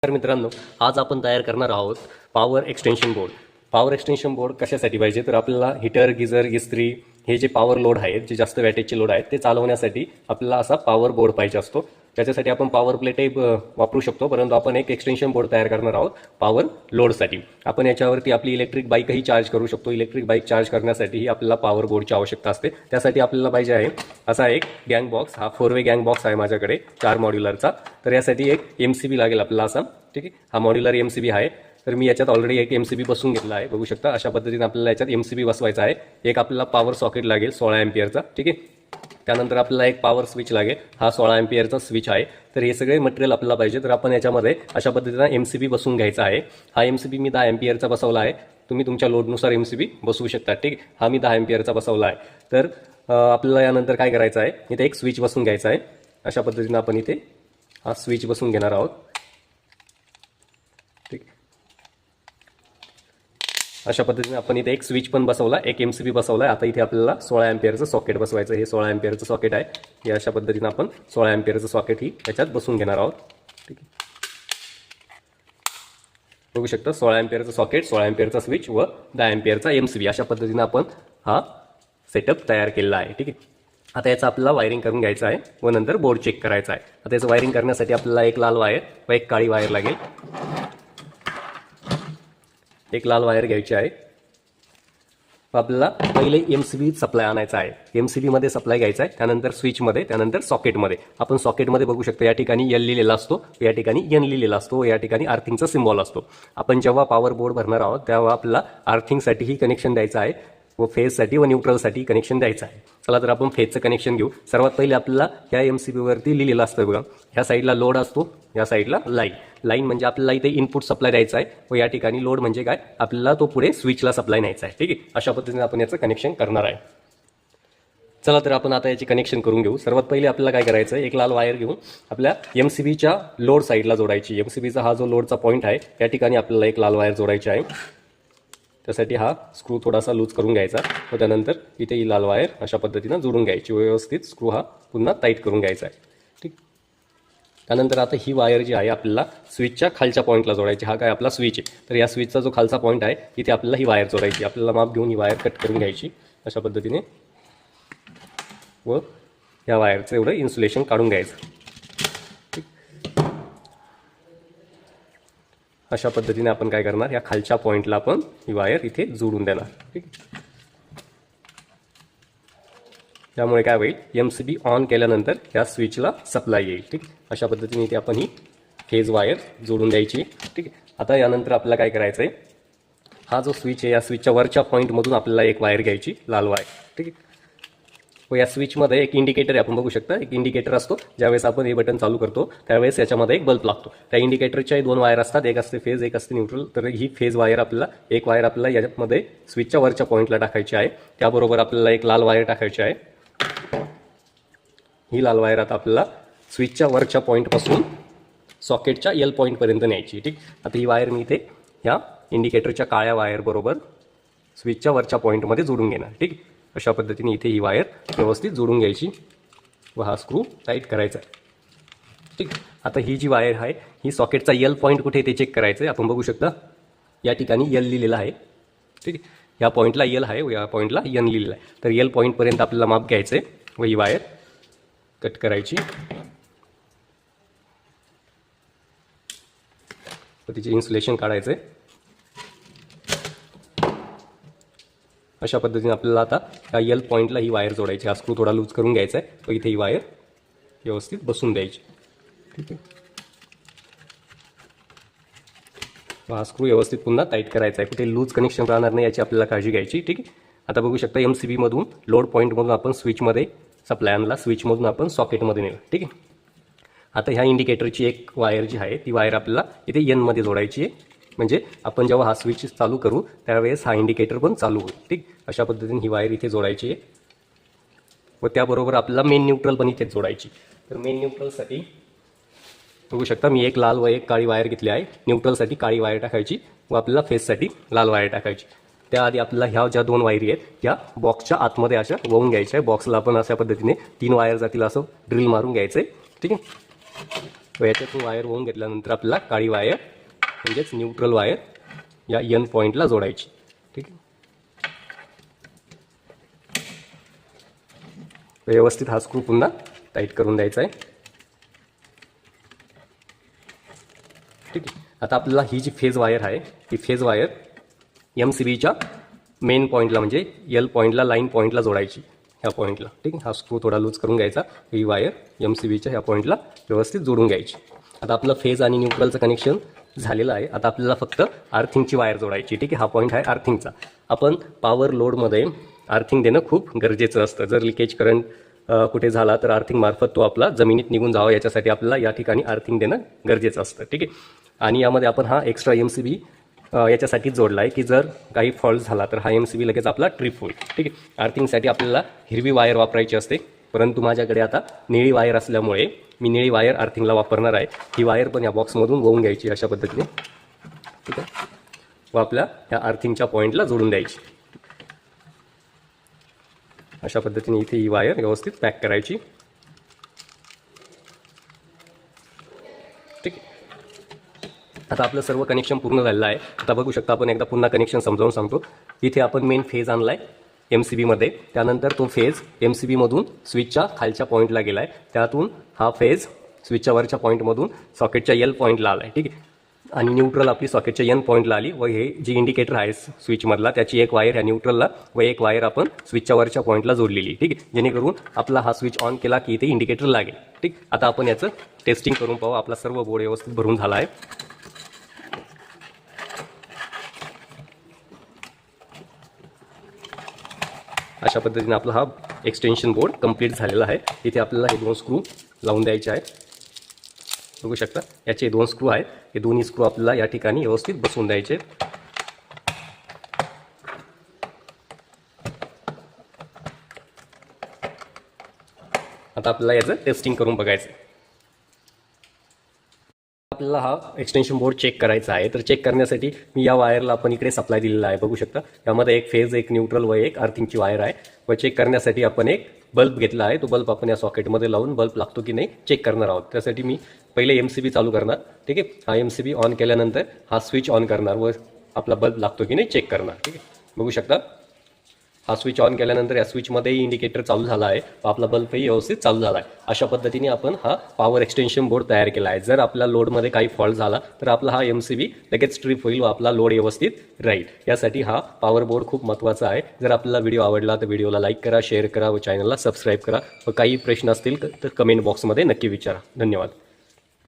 तर मित्रांनो, आज आपण तयार करणार आहोत power extension board. Power extension board कशासाठी पाहिजे, तर आपल्याला हीटर, गिझर, इस्त्री हे जे पॉवर लोड आहेत, जे जास्त वॅटेजचे लोड आहेत, ते चालवण्यासाठी आपल्याला असा पॉवर बोर्ड पाहिजे असतो. त्याच्यासाठी आपण पॉवर प्लेटही वापरू शकतो, परंतु आपण एक एक्सटेन्शन बोर्ड तयार करणार आहोत पॉवर लोडसाठी. आपण याच्यावरती आपली इलेक्ट्रिक बाईकही चार्ज करू शकतो. इलेक्ट्रिक बाईक चार्ज करण्यासाठीही आपल्याला पॉवर बोर्डची आवश्यकता असते. त्यासाठी आपल्याला पाहिजे आहे असा एक गँग बॉक्स. हा 4-वे गँग बॉक्स आहे माझ्याकडे 4 मॉड्युलरचा. तर यासाठी एक MCB लागेल आपल्याला असा. ठीक आहे, हा मॉड्युलर MCB आहे. तर मी याच्यात ऑलरेडी एक MCB बसवून घेतला आहे, बघू शकता. अशा पद्धतीने आपल्याला याच्यात MCB बसवायचा आहे. एक आपल्याला पॉवर सॉकेट लागेल 16 एम्पियरचा. ठीक आहे, त्यानंतर आपल्याला एक पॉवर स्विच लागेल. हा 16 एम्पियरचा स्विच आहे. तर हे सगळे मटेरियल आपल्याला पाहिजे. तर आपण याच्यामध्ये अशा पद्धतीने MCB बसवून घ्यायचा आहे. हा MCB मी 10 एम्पियरचा बसवला आहे. तुम्ही तुमच्या लोडनुसार MCB बसवू शकता. ठीक, हा मी 10 एम्पियरचा बसवला आहे. तर आपल्याला यानंतर काय करायचं आहे, इथे एक स्विच बसवून घ्यायचा आहे. अशा पद्धतीने आपण इथे हा स्विच बसवून घेणार आहोत. ठीक, अशा पद्धतीने आपण इथे एक स्विच पण बसवला, एक MCB बसवला आहे. आता इथे आपल्याला 16 एम्पियरचं सॉकेट बसवायचं. हे 16 एम्पियरचं सॉकेट आहे. हे अशा पद्धतीने आपण 16 एम्पियरचं सॉकेट ही याच्यात बसवून घेणार आहोत. ठीक आहे, बघू शकता 16 एम्पियरचं सॉकेट, 16 एम्पियरचा स्विच व 10 एम्पियरचा MCB. अशा पद्धतीने आपण हा सेटअप तयार केलेला आहे. ठीक आहे, आता याचं आपल्याला वायरिंग करून घ्यायचं आहे व नंतर बोर्ड चेक करायचा आहे. आता याचं वायरिंग करण्यासाठी आपल्याला एक लाल वायर व एक काळी वायर लागेल. एक लाल वायर घ्यायची आहे. आपल्याला पहिले MCB सप्लाय आणायचा आहे. MCB मध्ये सप्लाय घ्यायचा आहे, त्यानंतर स्विचमध्ये, त्यानंतर सॉकेटमध्ये. आपण सॉकेटमध्ये बघू शकतो या ठिकाणी L लिहिलेला असतो, या ठिकाणी N लिहिलेला असतो, या ठिकाणी अर्थिंगचा सिम्बॉल असतो. आपण जेव्हा पॉवर बोर्ड भरणार आहोत तेव्हा आपल्याला अर्थिंगसाठीही कनेक्शन द्यायचं आहे व फेजसाठी व न्यूट्रलसाठी कनेक्शन द्यायचं आहे. चला तर आपण फेजचं कनेक्शन घेऊ. सर्वात पहिले आपल्याला ह्या MCB वरती लिहिलेलं असतं बघा, ह्या साईडला लोड असतो, या साईडला लाईन म्हणजे आपल्याला इथे इनपुट सप्लाय द्यायचा आहे व या ठिकाणी लोड म्हणजे काय, आपल्याला तो पुढे स्विचला सप्लाय न्यायचा आहे. ठीक आहे, अशा पद्धतीने आपण याचं कनेक्शन करणार आहे. चला तर आपण आता याचे कनेक्शन करून घेऊ. सर्वात पहिले आपल्याला काय करायचं आहे, एक लाल वायर घेऊन आपल्या MCBच्या लोड साईडला जोडायची. MCBचा हा जो लोडचा पॉईंट आहे त्या ठिकाणी आपल्याला एक लाल वायर जोडायची आहे. त्यासाठी हा स्क्रू थोडासा लूज करून घ्यायचा व त्यानंतर इथे ही लाल वायर अशा पद्धतीनं जोडून घ्यायची. व्यवस्थित स्क्रू हा पुन्हा टाईट करून घ्यायचा आहे. ठीक, त्यानंतर आता ही वायर जी आहे आपल्याला स्विचच्या खालच्या पॉईंटला जोडायची. हा काय आपला स्विच आहे, तर या स्विचचा जो खालचा पॉईंट आहे इथे आपल्याला ही वायर जोडायची. आपल्याला माप घेऊन ही वायर कट करून घ्यायची अशा पद्धतीने व या वायरचं एवढं इन्सुलेशन काढून घ्यायचं. अशा पद्धतीने आपण काय करणार, या खालच्या पॉईंटला आपण ही वायर इथे जोडून देणार. ठीक, त्यामुळे काय होईल, MCB ऑन केल्यानंतर या स्विचला सप्लाय येईल. ठीक, अशा पद्धतीने इथे आपण ही फेज वायर जोडून द्यायची. ठीक आहे, आता यानंतर आपल्याला काय करायचं आहे, हा जो स्विच आहे या स्विचच्या वरच्या पॉईंटमधून आपल्याला एक वायर घ्यायची, लाल वायर. ठीक आहे, व या स्विचमध्ये एक इंडिकेटर आहे, आपण बघू शकता एक इंडिकेटर असतो. ज्यावेळेस आपण हे बटन चालू करतो त्यावेळेस याच्यामध्ये एक बल्ब लागतो. त्या इंडिकेटरच्याही 2 वायर असतात, एक असते फेज, एक असते न्यूट्रल. तर ही फेज वायर आपल्याला, एक वायर आपल्याला याच्यामध्ये स्विचच्या वरच्या पॉईंटला टाकायची आहे. त्याबरोबर आपल्याला एक लाल वायर टाकायची आहे. ही लाल वायर आता आपल्याला स्विचच्या वरच्या पॉईंटपासून सॉकेटच्या L पॉईंटपर्यंत न्यायची. ठीक, आता ही वायर मी इथे ह्या इंडिकेटरच्या काळ्या वायर बरोबर स्विचच्या वरच्या पॉईंटमध्ये जोडून घेणार. ठीक, अशा पद्धतीने इथे ही वायर व्यवस्थित जोडून घ्यायची व हा स्क्रू टाईट करायचा आहे. ठीक, आता ही जी वायर आहे ही सॉकेटचा L पॉईंट कुठे ते चेक करायचं आहे. आपण बघू शकता या ठिकाणी L लिहिलेला आहे. ठीक, या पॉईंटला L आहे व या पॉईंटला N लिहिलेला आहे. तर L पॉईंटपर्यंत आपल्याला माप घ्यायचं आहे व ही वायर कट करायची व तिचे इन्सुलेशन काढायचं आहे. अशा पद्धतीने आपल्याला आता या L पॉईंटला ही वायर जोडायची. हा स्क्रू थोडा लूज करून घ्यायचा आहे व इथे ही वायर व्यवस्थित बसून द्यायची. ठीक आहे, हा स्क्रू व्यवस्थित पुन्हा टाईट करायचा आहे. कुठे लूज कनेक्शन राहणार नाही याची आपल्याला काळजी घ्यायची. ठीक आहे, आता बघू शकता MCB मधून लोड पॉईंटमधून आपण स्विचमध्ये सप्लाय आणला, स्विचमधून आपण सॉकेटमध्ये नेलं. ठीक आहे, आता ह्या इंडिकेटरची एक वायर जी आहे ती वायर आपल्याला इथे N मध्ये जोडायची आहे. म्हणजे आपण जेव्हा हा स्विच चालू करू त्यावेळेस हा इंडिकेटर पण चालू होईल. ठीक, अशा पद्धतीने ही वायर इथे जोडायची आहे व त्याबरोबर आपल्याला मेन न्यूट्रल पण इथेच जोडायची. तर मेन न्यूट्रलसाठी बघू शकता मी एक लाल व एक काळी वायर घेतली आहे. न्यूट्रलसाठी काळी वायर टाकायची व आपल्याला फेजसाठी लाल वायर टाकायची. त्याआधी आपल्याला ह्या ज्या 2 वायरी आहेत त्या बॉक्सच्या आतमध्ये अशा वळून घ्यायच्या आहे. बॉक्सला आपण अशा पद्धतीने 3 वायर जातील असं ड्रिल मारून घ्यायचं आहे. ठीक आहे, व याच्यातून वायर ओवून घेतल्यानंतर आपल्याला काळी वायर म्हणजेच न्यूट्रल वायर या एन पॉईंटला जोडायची. ठीक आहे. व्यवस्थित हा स्क्रू पुन्हा टाईट करून द्यायचा आहे. ठीक आहे. आता आपल्याला ही जी फेज वायर आहे ती फेज वायर MCBच्या मेन पॉईंटला म्हणजे एल पॉईंटला लाईन पॉईंटला जोडायची ह्या पॉईंटला. ठीक आहे. हा स्क्रू थोडा लूज करून घ्यायचा. ही वायर MCBच्या ह्या पॉईंटला व्यवस्थित जोडून घ्यायची. आता आपलं फेज आणि न्यूट्रलचं कनेक्शन झालेलं आहे. आता आपल्याला फक्त आर्थिंगची वायर जोडायची. ठीक आहे. हा पॉईंट आहे आर्थिंगचा. आपण पॉवर लोडमध्ये आर्थिंग देणं खूप गरजेचं असतं. जर लिकेज करंट कुठे झाला तर आर्थिंग मार्फत तो आपला जमिनीत निघून जावा याच्यासाठी आपल्याला या ठिकाणी आर्थिंग देणं गरजेचं असतं. ठीक आहे. आणि यामध्ये आपण हा एक्स्ट्रा MCB याच्यासाठी जोडला आहे की जर काही फॉल्ट झाला तर हा MCB लगेच आपला ट्रिप होईल. ठीक आहे. आर्थिंगसाठी आपल्याला हिरवी वायर वापरायची असते, परंतु माझ्याकडे आता निळी वायर असल्यामुळे मी निळी वायर आर्थिंगला वापरणार आहे. ही वायर पण या बॉक्समधून वळून घ्यायची अशा पद्धतीने. ठीक आहे. व आपल्या ह्या आर्थिंगच्या पॉईंटला जोडून द्यायची. अशा पद्धतीने इथे ही वायर व्यवस्थित पॅक करायची. ठीक आहे. आता आपलं सर्व कनेक्शन पूर्ण झालेलं आहे. आता बघू शकता, आपण एकदा पुन्हा कनेक्शन समजावून सांगतो. इथे आपण मेन फेज आणलाय MCBमध्ये, त्यानंतर तो फेज MCBमधून स्विचच्या खालच्या पॉईंटला गेलाय, त्यातून हा फेज स्विचच्या वरच्या पॉईंटमधून सॉकेटच्या L पॉईंटला आलाय. ठीक आहे. आणि न्यूट्रल आपली सॉकेटच्या N पॉईंटला आली व हे जे इंडिकेटर आहे स्विचमधला त्याची एक वायर ह्या न्यूट्रलला व एक वायर आपण स्विचच्या वरच्या पॉईंटला जोडलेली. ठीक आहे. जेणेकरून आपला हा स्विच ऑन केला की इथे इंडिकेटर लागेल. ठीक. आता आपण याचं टेस्टिंग करून पाहू. आपला सर्व बोर्ड व्यवस्थित भरून झाला आहे. अशा पद्धतीने आपला हा एक्सटेन्शन बोर्ड कंप्लीट झालेला आहे. इथे आपल्याला हे 2 स्क्रू लावून द्यायचे आहेत. बघू शकता, याचे 2 स्क्रू आहेत. हे दोन्ही स्क्रू आपल्याला या ठिकाणी व्यवस्थित बसवून द्यायचे. आता आपल्याला याचं टेस्टिंग करून बघायचं. आपल्याला हा एक्सटेन्शन बोर्ड चेक करायचा आहे. तर चेक करण्यासाठी मी या वायरला आपण इकडे सप्लाय दिलेला आहे. बघू शकता, यामध्ये एक फेज, एक न्यूट्रल व एक आर्थिंगची वायर आहे. व चेक करण्यासाठी आपण एक बल्ब घेतला आहे. तो बल्ब आपण या सॉकेटमध्ये लावून बल्ब लागतो की नाही चेक करणार आहोत. त्यासाठी मी पहिले MCB चालू करणार. ठीक आहे. हा MCB ऑन केल्यानंतर हा स्विच ऑन करणार व आपला बल्ब लागतो की नाही चेक करणार. ठीक आहे. बघू शकता, हा स्विच ऑन केल्यानंतर या स्विचमध्येही इंडिकेटर चालू झाला आहे व आपला बल्बही व्यवस्थित चालू झाला आहे. अशा पद्धतीने आपण हा पॉवर एक्सटेन्शन बोर्ड तयार केला आहे. जर आपल्या लोडमध्ये काही फॉल्ट झाला तर आपला हा MCB लगेच स्ट्रिप होईल व आपला लोड व्यवस्थित राहील. यासाठी हा पॉवर बोर्ड खूप महत्त्वाचा आहे. जर आपल्याला व्हिडिओ आवडला तर व्हिडिओला लाईक करा, शेअर करा व चॅनलला सबस्क्राईब करा. व काही प्रश्न असतील तर कमेंट बॉक्समध्ये नक्की विचारा. धन्यवाद.